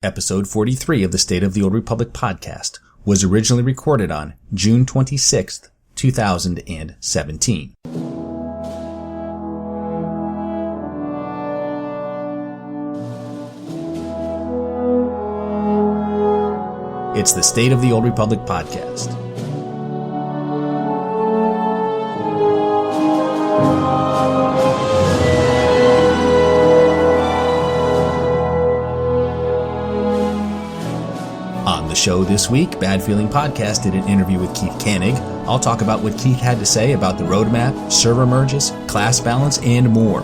Episode 43 of the State of the Old Republic podcast was originally recorded on June 26th, 2017. It's the State of the Old Republic podcast. Show this week, Bad Feeling Podcast did an interview with Keith Kanneg. I'll talk about what Keith had to say about the roadmap, server merges, class balance, and more.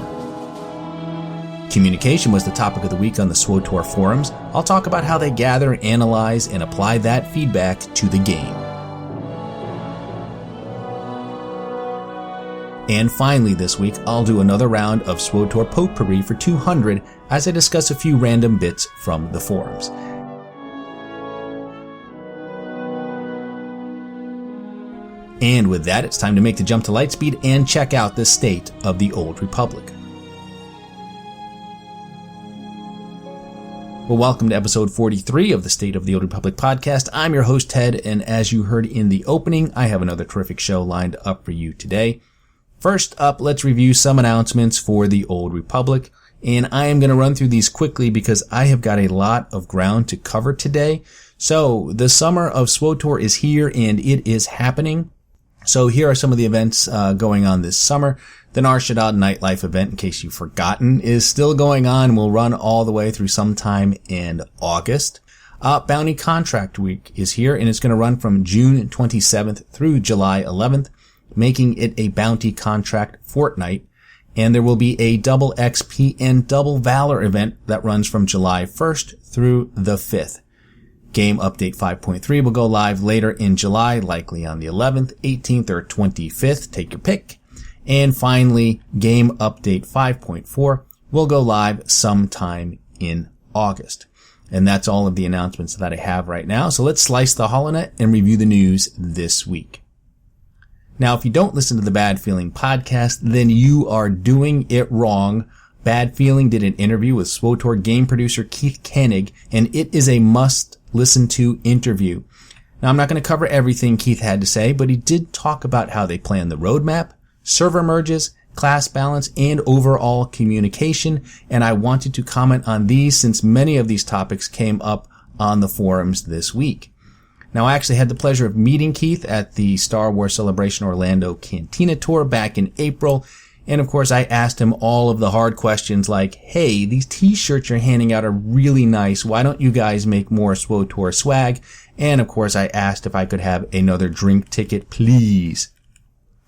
Communication was the topic of the week on the SWTOR forums. I'll talk about how they gather, analyze, and apply that feedback to the game. And finally this week, I'll do another round of SWTOR Potpourri for 200 as I discuss a few random bits from the forums. And with that, it's time to make the jump to Lightspeed and check out the State of the Old Republic. Well, welcome to episode 43 of the State of the Old Republic podcast. I'm your host, Ted, and as you heard in the opening, I have another terrific show lined up for you today. First up, let's review some announcements for the Old Republic, and I am going to run through these quickly because I have got a lot of ground to cover today. So, the summer of SWTOR is here and it is happening. So here are some of the events going on this summer. The Nar Shaddaa Nightlife event, in case you've forgotten, is still going on. Will run all the way through sometime in August. Bounty Contract Week is here, and it's going to run from June 27th through July 11th, making it a Bounty Contract fortnight. And there will be a Double XP and Double Valor event that runs from July 1st through the 5th. Game Update 5.3 will go live later in July, likely on the 11th, 18th, or 25th. Take your pick. And finally, Game Update 5.4 will go live sometime in August. And that's all of the announcements that I have right now. So let's slice the holonet and review the news this week. Now, if you don't listen to the Bad Feeling podcast, then you are doing it wrong. Bad Feeling did an interview with SWTOR game producer Keith Kanneg, and it is a must-listen to interview. Now, I'm not going to cover everything Keith had to say, but he did talk about how they plan the roadmap, server merges, class balance, and overall communication, and I wanted to comment on these since many of these topics came up on the forums this week. Now, I actually had the pleasure of meeting Keith at the Star Wars Celebration Orlando Cantina Tour back in April. And of course, I asked him all of the hard questions like, hey, these t-shirts you're handing out are really nice. Why don't you guys make more SWTOR swag? And of course, I asked if I could have another drink ticket, please.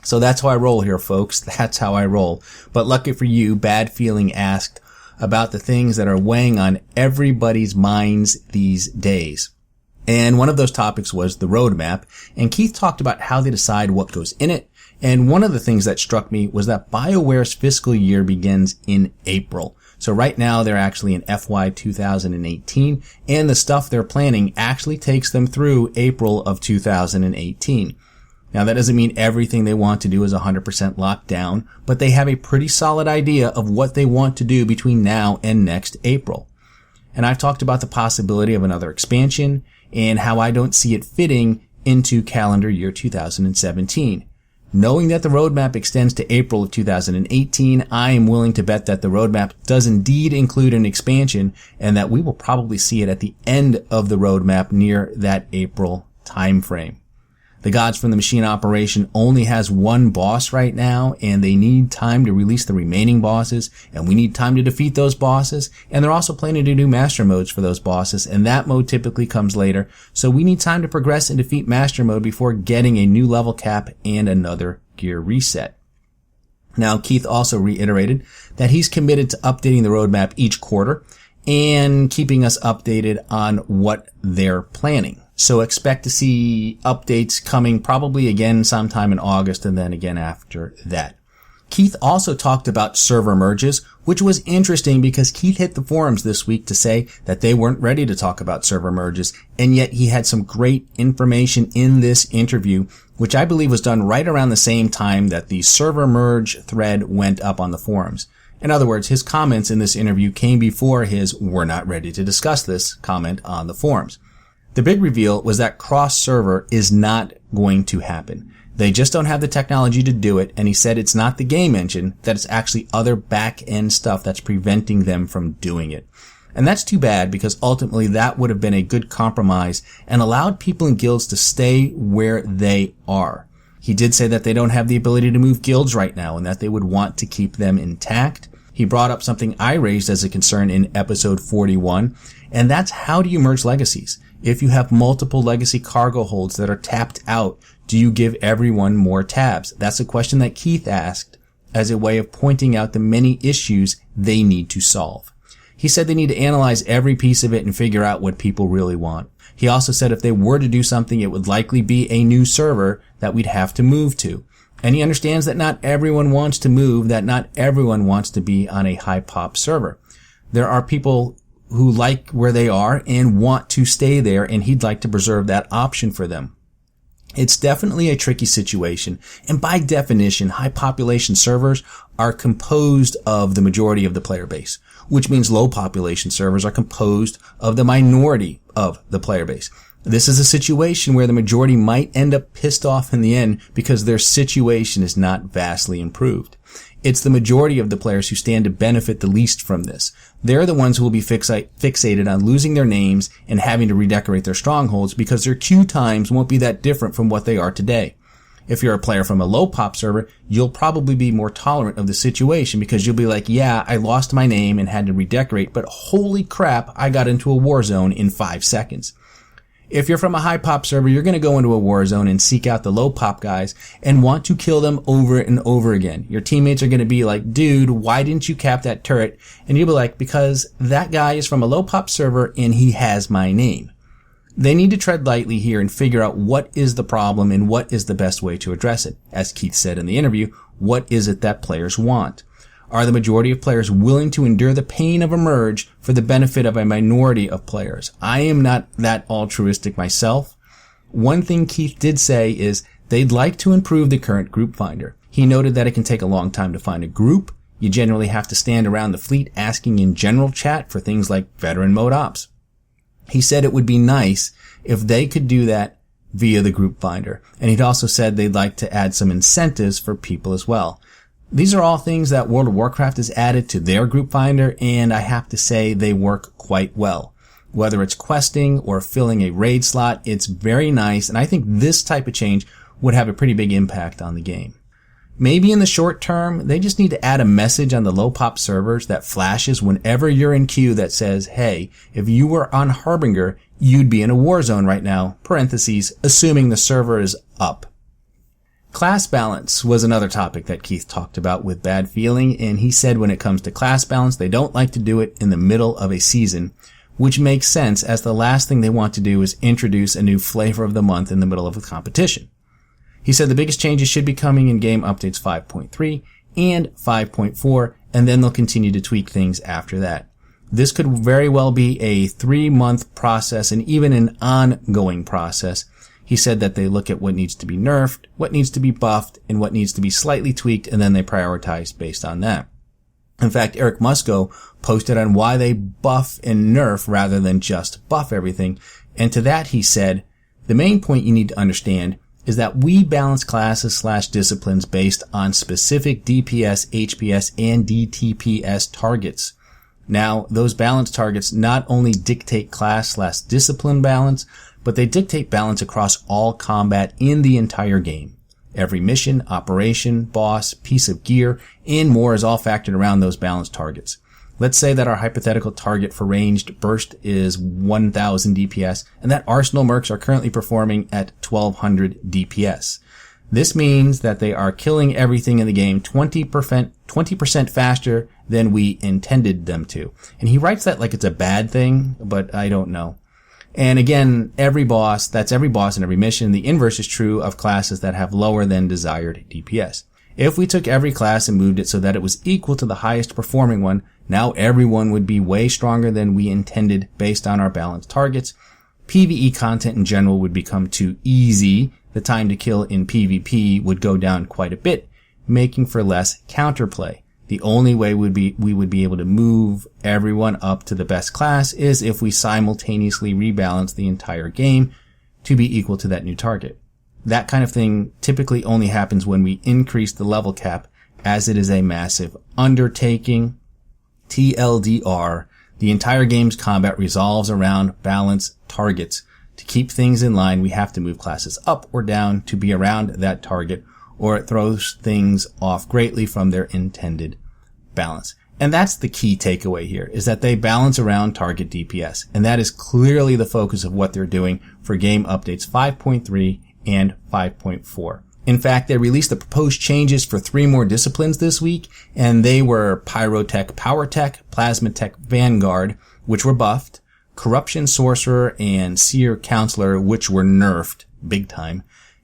So that's how I roll here, folks. That's how I roll. But lucky for you, Bad Feeling asked about the things that are weighing on everybody's minds these days. And one of those topics was the roadmap. And Keith talked about how they decide what goes in it. And one of the things that struck me was that BioWare's fiscal year begins in April. So right now they're actually in FY 2018, and the stuff they're planning actually takes them through April of 2018. Now that doesn't mean everything they want to do is 100% locked down, but they have a pretty solid idea of what they want to do between now and next April. And I've talked about the possibility of another expansion and how I don't see it fitting into calendar year 2017. Knowing that the roadmap extends to April of 2018, I am willing to bet that the roadmap does indeed include an expansion and that we will probably see it at the end of the roadmap near that April timeframe. The Gods from the Machine operation only has one boss right now, and they need time to release the remaining bosses, and we need time to defeat those bosses, and they're also planning to do master modes for those bosses, and that mode typically comes later, so we need time to progress and defeat master mode before getting a new level cap and another gear reset. Now, Keith also reiterated that he's committed to updating the roadmap each quarter and keeping us updated on what they're planning. So expect to see updates coming probably again sometime in August and then again after that. Keith also talked about server merges, which was interesting because Keith hit the forums this week to say that they weren't ready to talk about server merges, and yet he had some great information in this interview, which I believe was done right around the same time that the server merge thread went up on the forums. In other words, his comments in this interview came before his "we're not ready to discuss this" comment on the forums. The big reveal was that cross-server is not going to happen. They just don't have the technology to do it, and he said it's not the game engine, that it's actually other back-end stuff that's preventing them from doing it. And that's too bad, because ultimately that would have been a good compromise and allowed people in guilds to stay where they are. He did say that they don't have the ability to move guilds right now and that they would want to keep them intact. He brought up something I raised as a concern in episode 41, and that's how do you merge legacies? If you have multiple legacy cargo holds that are tapped out, do you give everyone more tabs? That's a question that Keith asked as a way of pointing out the many issues they need to solve. He said they need to analyze every piece of it and figure out what people really want. He also said if they were to do something, it would likely be a new server that we'd have to move to. And he understands that not everyone wants to move, that not everyone wants to be on a high pop server. There are people who like where they are and want to stay there, and he'd like to preserve that option for them. It's definitely a tricky situation, and by definition, high population servers are composed of the majority of the player base, which means low population servers are composed of the minority of the player base. This is a situation where the majority might end up pissed off in the end because their situation is not vastly improved. It's the majority of the players who stand to benefit the least from this. They're the ones who will be fixated on losing their names and having to redecorate their strongholds because their queue times won't be that different from what they are today. If you're a player from a low pop server, you'll probably be more tolerant of the situation because you'll be like, yeah, I lost my name and had to redecorate, but holy crap, I got into a Warzone in 5 seconds. If you're from a high pop server, you're going to go into a Warzone and seek out the low pop guys and want to kill them over and over again. Your teammates are going to be like, dude, why didn't you cap that turret? And you'll be like, because that guy is from a low pop server and he has my name. They need to tread lightly here and figure out what is the problem and what is the best way to address it. As Keith said in the interview, what is it that players want? Are the majority of players willing to endure the pain of a merge for the benefit of a minority of players? I am not that altruistic myself. One thing Keith did say is they'd like to improve the current group finder. He noted that it can take a long time to find a group. You generally have to stand around the fleet asking in general chat for things like veteran mode ops. He said it would be nice if they could do that via the group finder. And he'd also said they'd like to add some incentives for people as well. These are all things that World of Warcraft has added to their group finder, and I have to say they work quite well. Whether it's questing or filling a raid slot, it's very nice, and I think this type of change would have a pretty big impact on the game. Maybe in the short term, they just need to add a message on the low pop servers that flashes whenever you're in queue that says, hey, if you were on Harbinger, you'd be in a Warzone right now, parentheses, assuming the server is up. Class balance was another topic that Keith talked about with Bad Feeling, and he said when it comes to class balance, they don't like to do it in the middle of a season, which makes sense as the last thing they want to do is introduce a new flavor of the month in the middle of a competition. He said the biggest changes should be coming in game updates 5.3 and 5.4, and then they'll continue to tweak things after that. This could very well be a 3-month process and even an ongoing process. He said that they look at what needs to be nerfed, what needs to be buffed, and what needs to be slightly tweaked, and then they prioritize based on that. In fact, Eric Musco posted on why they buff and nerf rather than just buff everything, and to that he said, the main point you need to understand is that we balance classes/disciplines based on specific DPS, HPS, and DTPS targets. Now, those balance targets not only dictate class/discipline balance, but they dictate balance across all combat in the entire game. Every mission, operation, boss, piece of gear, and more is all factored around those balance targets. Let's say that our hypothetical target for ranged burst is 1000 DPS, and that Arsenal mercs are currently performing at 1200 DPS. This means that they are killing everything in the game 20% faster than we intended them to. And he writes that like it's a bad thing, but I don't know. And again, that's every boss in every mission. The inverse is true of classes that have lower than desired DPS. If we took every class and moved it so that it was equal to the highest performing one, now everyone would be way stronger than we intended based on our balanced targets. PvE content in general would become too easy. The time to kill in PvP would go down quite a bit, making for less counterplay. The only way we would be able to move everyone up to the best class is if we simultaneously rebalance the entire game to be equal to that new target. That kind of thing typically only happens when we increase the level cap, as it is a massive undertaking. TLDR, the entire game's combat revolves around balance targets. To keep things in line, we have to move classes up or down to be around that target, or it throws things off greatly from their intended balance. And that's the key takeaway here, is that they balance around target DPS. And that is clearly the focus of what they're doing for game updates 5.3 and 5.4. In fact, they released the proposed changes for 3 more disciplines this week, and they were Pyrotech Powertech, Plasmatech Vanguard, which were buffed, Corruption Sorcerer and Seer Counselor, which were nerfed big time,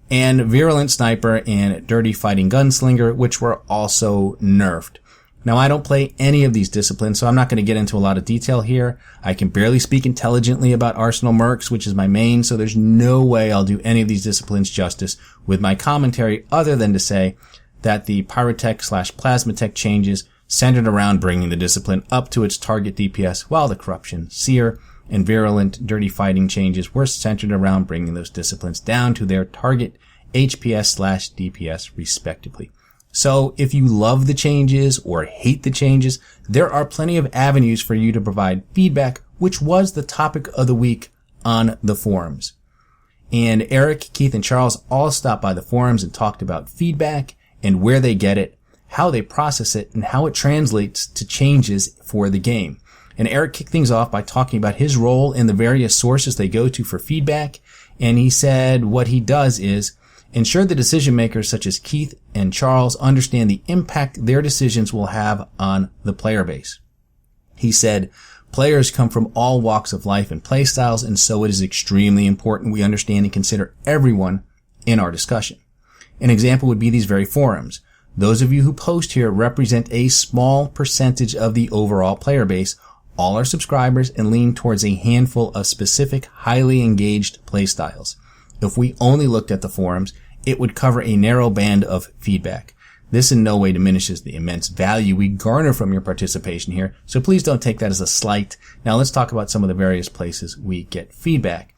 and Virulent Sniper and Dirty Fighting Gunslinger, which were also nerfed. Now, I don't play any of these disciplines, so I'm not going to get into a lot of detail here. I can barely speak intelligently about Arsenal Mercs, which is my main, so there's no way I'll do any of these disciplines justice with my commentary other than to say that the Pyrotech/Plasmatech changes centered around bringing the discipline up to its target DPS, while the Corruption, Seer, and Virulent Dirty Fighting changes were centered around bringing those disciplines down to their target HPS/DPS respectively. So if you love the changes or hate the changes, there are plenty of avenues for you to provide feedback, which was the topic of the week on the forums. And Eric, Keith, and Charles all stopped by the forums and talked about feedback and where they get it, how they process it, and how it translates to changes for the game. And Eric kicked things off by talking about his role in the various sources they go to for feedback. And he said what he does is ensure the decision makers such as Keith and Charles understand the impact their decisions will have on the player base. He said, players come from all walks of life and play styles, and so it is extremely important we understand and consider everyone in our discussion. An example would be these very forums. Those of you who post here represent a small percentage of the overall player base. All are subscribers and lean towards a handful of specific, highly engaged playstyles. If we only looked at the forums, it would cover a narrow band of feedback. This in no way diminishes the immense value we garner from your participation here, so please don't take that as a slight. Now let's talk about some of the various places we get feedback.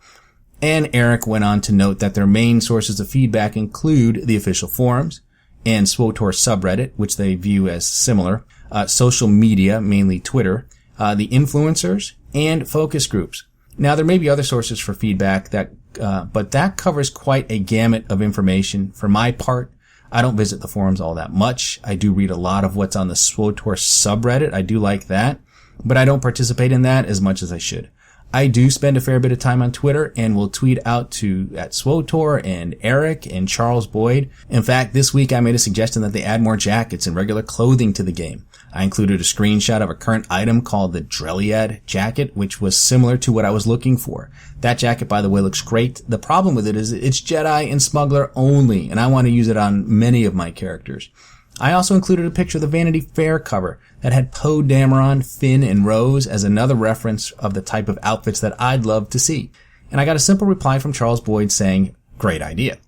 And Eric went on to note that their main sources of feedback include the official forums and SWTOR subreddit, which they view as similar, social media, mainly Twitter, the influencers, and focus groups. Now, there may be other sources for feedback but that covers quite a gamut of information. For my part, I don't visit the forums all that much. I do read a lot of what's on the SWTOR subreddit. I do like that, but I don't participate in that as much as I should. I do spend a fair bit of time on Twitter and will tweet out at SWTOR and Eric and Charles Boyd. In fact, this week I made a suggestion that they add more jackets and regular clothing to the game. I included a screenshot of a current item called the Dreliad jacket, which was similar to what I was looking for. That jacket, by the way, looks great. The problem with it is it's Jedi and Smuggler only, and I want to use it on many of my characters. I also included a picture of the Vanity Fair cover that had Poe Dameron, Finn, and Rose as another reference of the type of outfits that I'd love to see. And I got a simple reply from Charles Boyd saying, great idea.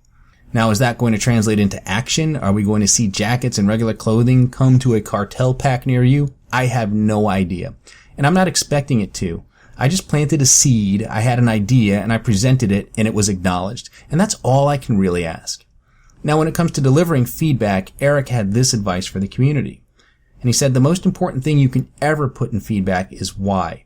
Now, is that going to translate into action? Are we going to see jackets and regular clothing come to a cartel pack near you? I have no idea. And I'm not expecting it to. I just planted a seed, I had an idea, and I presented it, and it was acknowledged. And that's all I can really ask. Now, when it comes to delivering feedback, Eric had this advice for the community. And he said the most important thing you can ever put in feedback is why.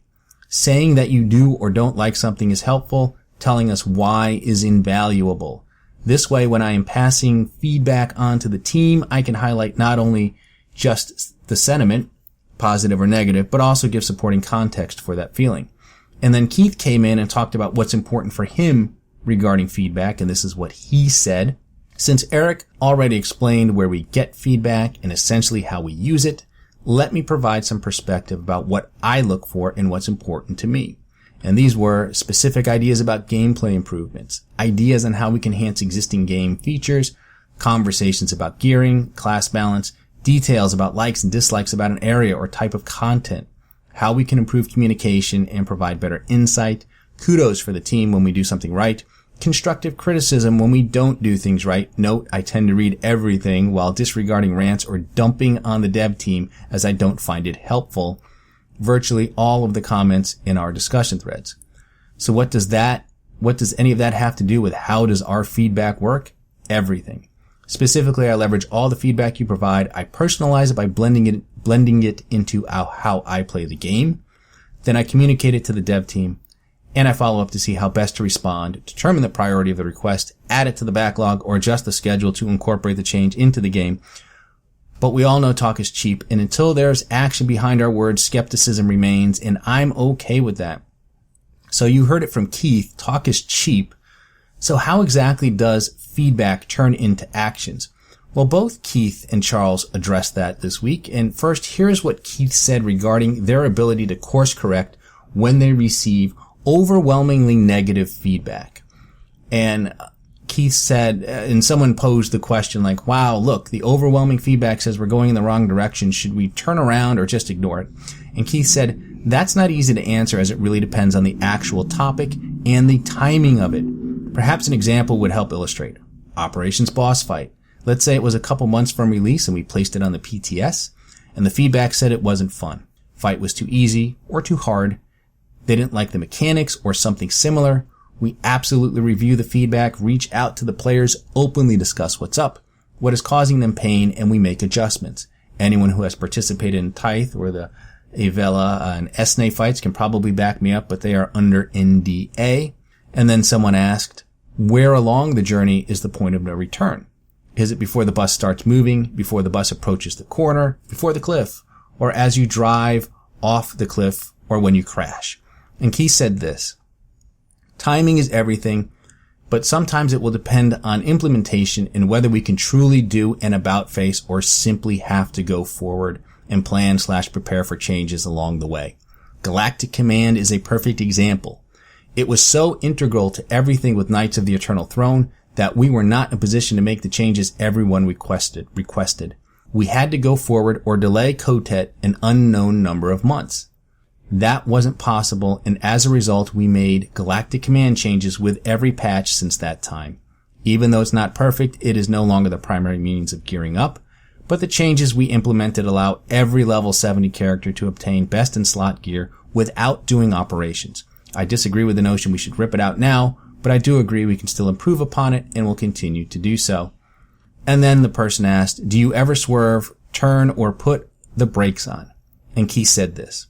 Saying that you do or don't like something is helpful. Telling us why is invaluable. This way, when I am passing feedback on to the team, I can highlight not only just the sentiment, positive or negative, but also give supporting context for that feeling. And then Keith came in and talked about what's important for him regarding feedback, and this is what he said. Since Eric already explained where we get feedback and essentially how we use it, let me provide some perspective about what I look for and what's important to me. And these were specific ideas about gameplay improvements, ideas on how we can enhance existing game features, conversations about gearing, class balance, details about likes and dislikes about an area or type of content, how we can improve communication and provide better insight, kudos for the team when we do something right, constructive criticism when we don't do things right. Note, I tend to read everything while disregarding rants or dumping on the dev team as I don't find it helpful. Virtually all of the comments in our discussion threads. So what does any of that have to do with how does our feedback work? Everything. Specifically, I leverage all the feedback you provide. I personalize it by blending it into how I play the game. Then I communicate it to the dev team, and I follow up to see how best to respond, determine the priority of the request, add it to the backlog, or adjust the schedule to incorporate the change into the game. But we all know talk is cheap, and until there's action behind our words, skepticism remains, and I'm okay with that. So you heard it from Keith, talk is cheap. So how exactly does feedback turn into actions? Well, both Keith and Charles addressed that this week. And first, here's what Keith said regarding their ability to course correct when they receive overwhelmingly negative feedback. And Keith said, and someone posed the question like, wow, look, the overwhelming feedback says we're going in the wrong direction. Should we turn around or just ignore it? And Keith said, that's not easy to answer as it really depends on the actual topic and the timing of it. Perhaps an example would help illustrate. Operations boss fight. Let's say it was a couple months from release and we placed it on the PTS, and the feedback said it wasn't fun. Fight was too easy or too hard. They didn't like the mechanics or something similar. We absolutely review the feedback, reach out to the players, openly discuss what's up, what is causing them pain, and we make adjustments. Anyone who has participated in Tithe or the Avella and SNA fights can probably back me up, but they are under NDA. And then someone asked, where along the journey is the point of no return? Is it before the bus starts moving, before the bus approaches the corner, before the cliff, or as you drive off the cliff, or when you crash? And Keith said this, timing is everything, but sometimes it will depend on implementation and whether we can truly do an about face or simply have to go forward and plan/prepare for changes along the way. Galactic Command is a perfect example. It was so integral to everything with Knights of the Eternal Throne that we were not in a position to make the changes everyone requested. We had to go forward or delay Kotet an unknown number of months. That wasn't possible, and as a result, we made Galactic Command changes with every patch since that time. Even though it's not perfect, it is no longer the primary means of gearing up, but the changes we implemented allow every level 70 character to obtain best in slot gear without doing operations. I disagree with the notion we should rip it out now, but I do agree we can still improve upon it and will continue to do so. And then the person asked, do you ever swerve, turn, or put the brakes on? And Keith said this.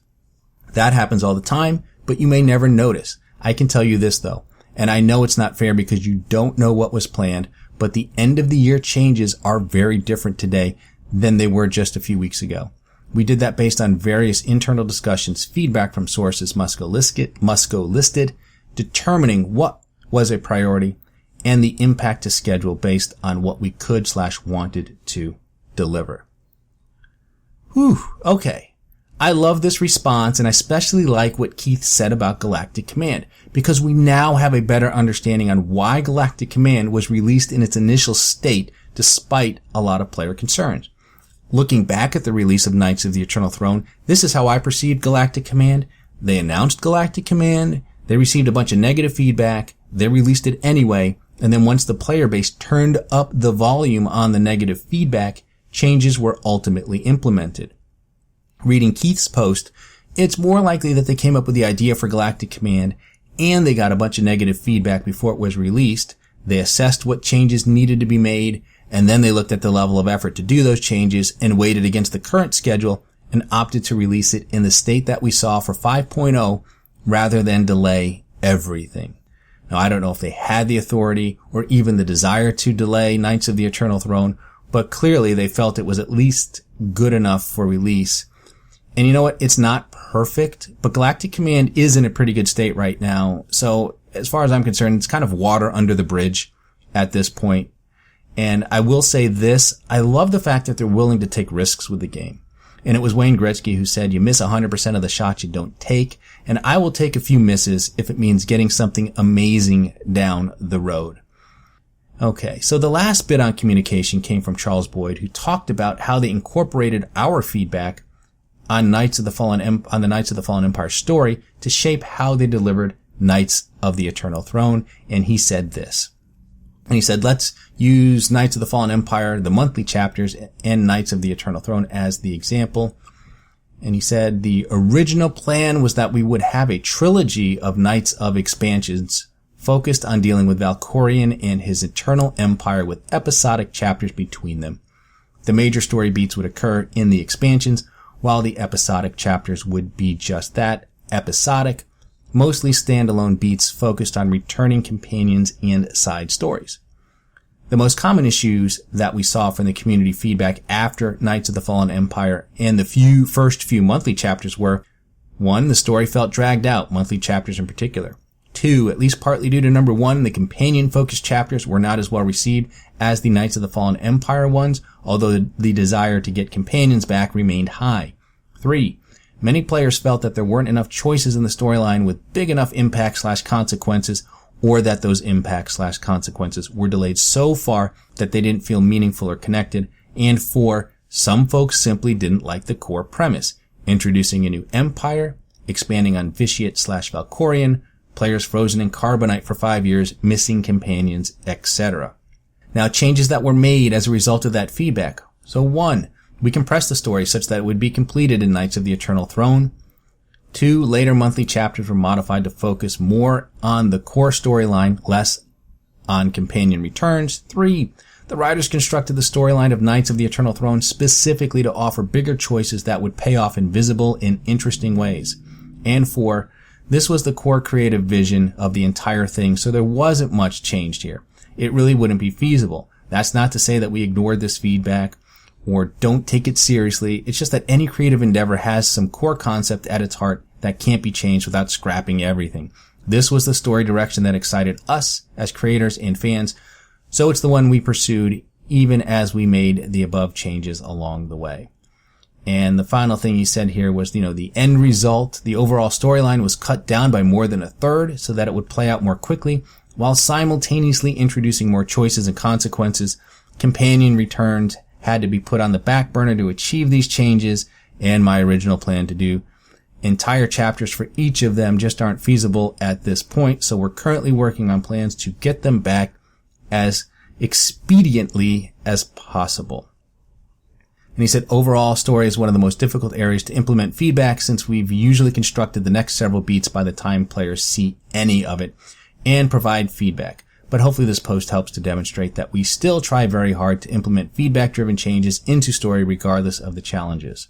That happens all the time, but you may never notice. I can tell you this though, and I know it's not fair because you don't know what was planned, but the end of the year changes are very different today than they were just a few weeks ago. We did that based on various internal discussions, feedback from sources Musco listed, determining what was a priority, and the impact to schedule based on what we could/wanted to deliver. Whew, okay. I love this response, and I especially like what Keith said about Galactic Command, because we now have a better understanding on why Galactic Command was released in its initial state despite a lot of player concerns. Looking back at the release of Knights of the Eternal Throne, this is how I perceived Galactic Command. They announced Galactic Command, they received a bunch of negative feedback, they released it anyway, and then once the player base turned up the volume on the negative feedback, changes were ultimately implemented. Reading Keith's post, it's more likely that they came up with the idea for Galactic Command and they got a bunch of negative feedback before it was released. They assessed what changes needed to be made, and then they looked at the level of effort to do those changes and weighed it against the current schedule and opted to release it in the state that we saw for 5.0 rather than delay everything. Now, I don't know if they had the authority or even the desire to delay Knights of the Eternal Throne, but clearly they felt it was at least good enough for release. And you know what? It's not perfect, but Galactic Command is in a pretty good state right now. So as far as I'm concerned, it's kind of water under the bridge at this point. And I will say this, I love the fact that they're willing to take risks with the game. And it was Wayne Gretzky who said, you miss 100% of the shots you don't take. And I will take a few misses if it means getting something amazing down the road. Okay, so the last bit on communication came from Charles Boyd, who talked about how they incorporated our feedback on the Knights of the Fallen Empire story to shape how they delivered Knights of the Eternal Throne, and he said this. And he said, let's use Knights of the Fallen Empire, the monthly chapters, and Knights of the Eternal Throne as the example. And he said the original plan was that we would have a trilogy of Knights of expansions focused on dealing with Valkorion and his Eternal Empire with episodic chapters between them. The major story beats would occur in the expansions, while the episodic chapters would be just that, episodic, mostly standalone beats focused on returning companions and side stories. The most common issues that we saw from the community feedback after Knights of the Fallen Empire and the first few monthly chapters were, 1, the story felt dragged out, monthly chapters in particular. 2, at least partly due to number 1, the companion-focused chapters were not as well received as the Knights of the Fallen Empire ones, although the desire to get companions back remained high. 3, many players felt that there weren't enough choices in the storyline with big enough impact/consequences, or that those impacts/consequences were delayed so far that they didn't feel meaningful or connected. And 4, some folks simply didn't like the core premise, introducing a new empire, expanding on Vitiate/Valkorion, players frozen in Carbonite for 5 years, missing companions, etc. Now, changes that were made as a result of that feedback. So 1, we compressed the story such that it would be completed in Knights of the Eternal Throne. 2, later monthly chapters were modified to focus more on the core storyline, less on companion returns. 3, the writers constructed the storyline of Knights of the Eternal Throne specifically to offer bigger choices that would pay off in visible and interesting ways. And 4, this was the core creative vision of the entire thing, so there wasn't much changed here. It really wouldn't be feasible. That's not to say that we ignored this feedback or don't take it seriously. It's just that any creative endeavor has some core concept at its heart that can't be changed without scrapping everything. This was the story direction that excited us as creators and fans, so it's the one we pursued even as we made the above changes along the way. And the final thing he said here was, the end result, the overall storyline was cut down by more than a third so that it would play out more quickly, while simultaneously introducing more choices and consequences. Companion returns had to be put on the back burner to achieve these changes, and my original plan to do entire chapters for each of them just aren't feasible at this point, so we're currently working on plans to get them back as expediently as possible. And he said, overall, story is one of the most difficult areas to implement feedback since we've usually constructed the next several beats by the time players see any of it and provide feedback. But hopefully this post helps to demonstrate that we still try very hard to implement feedback-driven changes into story regardless of the challenges.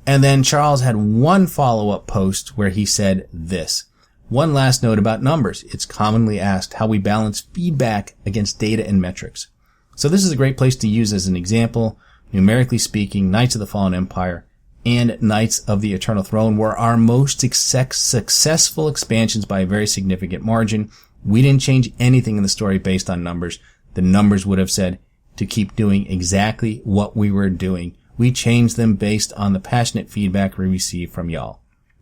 And then Charles had one follow-up post where he said this. One last note about numbers. It's commonly asked how we balance feedback against data and metrics. So this is a great place to use as an example. Numerically speaking, Knights of the Fallen Empire and Knights of the Eternal Throne were our most successful expansions by a very significant margin. We didn't change anything in the story based on numbers. The numbers would have said to keep doing exactly what we were doing. We changed them based on the passionate feedback we received from y'all.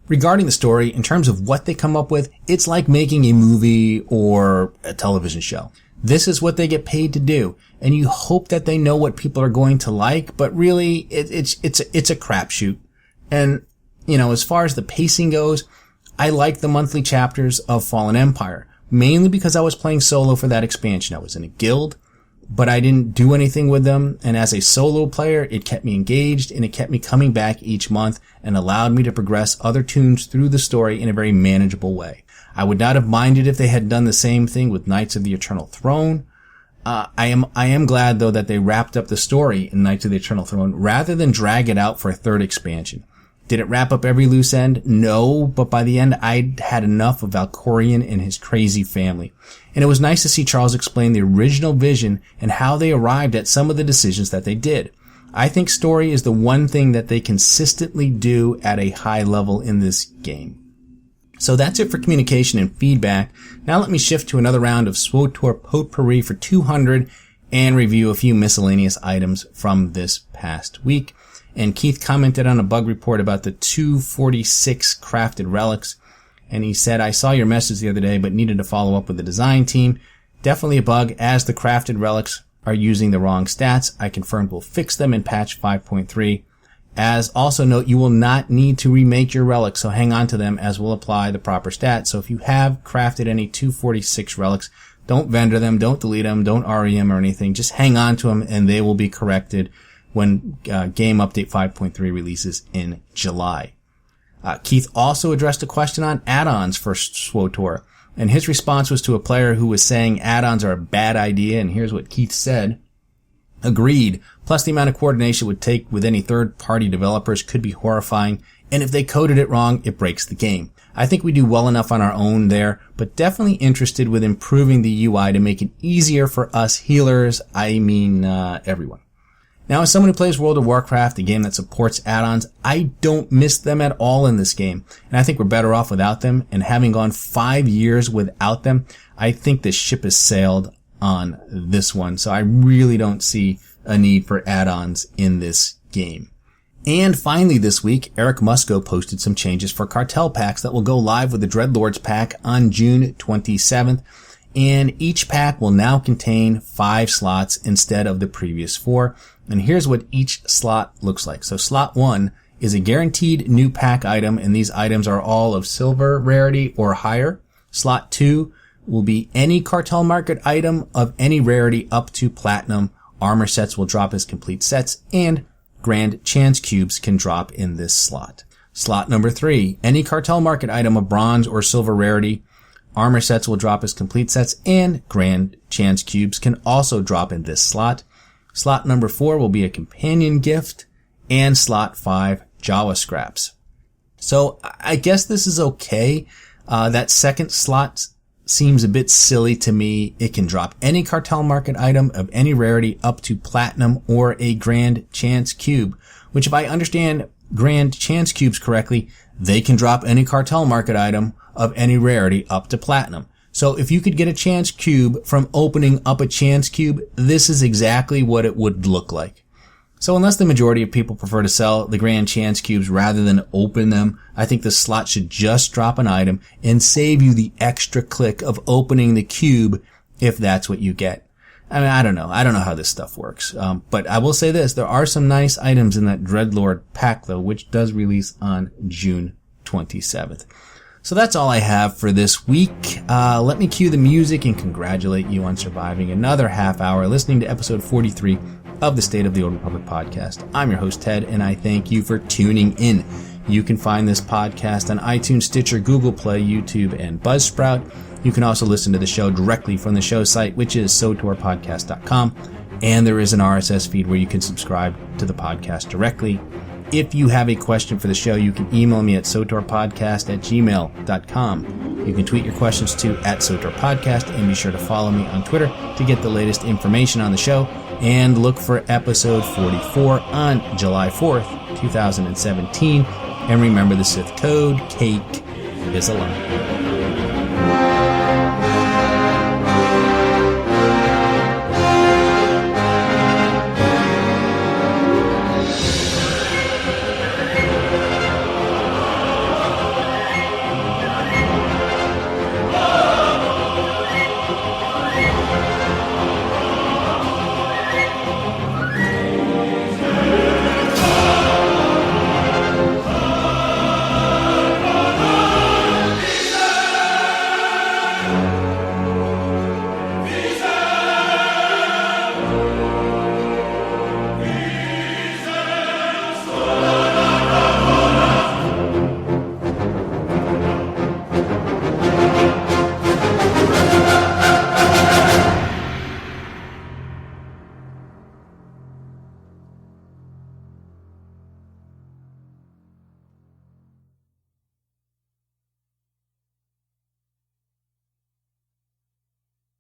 Regarding the story, in terms of what they come up with, it's like making a movie or a television show. This is what they get paid to do, and you hope that they know what people are going to like, but really, it's a crapshoot. And, as far as the pacing goes, I like the monthly chapters of Fallen Empire, mainly because I was playing solo for that expansion. I was in a guild, but I didn't do anything with them, and as a solo player, it kept me engaged, and it kept me coming back each month, and allowed me to progress other tunes through the story in a very manageable way. I would not have minded if they had done the same thing with Knights of the Eternal Throne. I am glad, though, that they wrapped up the story in Knights of the Eternal Throne rather than drag it out for a third expansion. Did it wrap up every loose end? No, but by the end, I'd had enough of Valkorion and his crazy family. And it was nice to see Charles explain the original vision and how they arrived at some of the decisions that they did. I think story is the one thing that they consistently do at a high level in this game. So that's it for communication and feedback. Now let me shift to another round of SWTOR Potpourri for 200 and review a few miscellaneous items from this past week. And Keith commented on a bug report about the 246 crafted relics. And he said, I saw your message the other day, but needed to follow up with the design team. Definitely a bug, as the crafted relics are using the wrong stats. I confirmed we'll fix them in patch 5.3. As also note, you will not need to remake your relics, so hang on to them as we'll apply the proper stats. So if you have crafted any 246 relics, don't vendor them, don't delete them, don't REM or anything. Just hang on to them and they will be corrected when Game Update 5.3 releases in July. Keith also addressed a question on add-ons for SWTOR, and his response was to a player who was saying add-ons are a bad idea, and here's what Keith said. Agreed. Plus the amount of coordination it would take with any third-party developers could be horrifying, and if they coded it wrong, it breaks the game. I think we do well enough on our own there, but definitely interested with improving the UI to make it easier for us healers, everyone. Now, as someone who plays World of Warcraft, a game that supports add-ons, I don't miss them at all in this game, and I think we're better off without them, and having gone 5 years without them, I think the ship has sailed on this one, so I really don't see a need for add-ons in this game. And finally this week, Eric Musco posted some changes for cartel packs that will go live with the Dreadlords pack on June 27th, and each pack will now contain 5 slots instead of the previous 4. And here's what each slot looks like. So slot 1 is a guaranteed new pack item, and these items are all of silver rarity or higher. Slot 2 will be any cartel market item of any rarity up to platinum. Armor sets will drop as complete sets, and grand chance cubes can drop in this slot. Slot number 3, any cartel market item of bronze or silver rarity. Armor sets will drop as complete sets, and grand chance cubes can also drop in this slot. Slot number 4 will be a companion gift, and slot 5, Jawa scraps. So I guess this is okay. That second slot seems a bit silly to me. It can drop any cartel market item of any rarity up to platinum or a grand chance cube, which if I understand grand chance cubes correctly, they can drop any cartel market item of any rarity up to platinum. So if you could get a chance cube from opening up a chance cube, this is exactly what it would look like. So unless the majority of people prefer to sell the grand chance cubes rather than open them, I think the slot should just drop an item and save you the extra click of opening the cube if that's what you get. I mean, I don't know how this stuff works. But I will say this, there are some nice items in that Dreadlord pack though, which does release on June 27th. So that's all I have for this week. Let me cue the music and congratulate you on surviving another half hour listening to episode 43 of the State of the Old Republic podcast. I'm your host, Ted, and I thank you for tuning in. You can find this podcast on iTunes, Stitcher, Google Play, YouTube, and Buzzsprout. You can also listen to the show directly from the show site, which is SWTORpodcast.com. And there is an RSS feed where you can subscribe to the podcast directly. If you have a question for the show, you can email me at SWTORpodcast@gmail.com. You can tweet your questions to @SWTORpodcast, and be sure to follow me on Twitter to get the latest information on the show, and look for episode 44 on July 4th, 2017. And remember the Sith code, cake is a lie.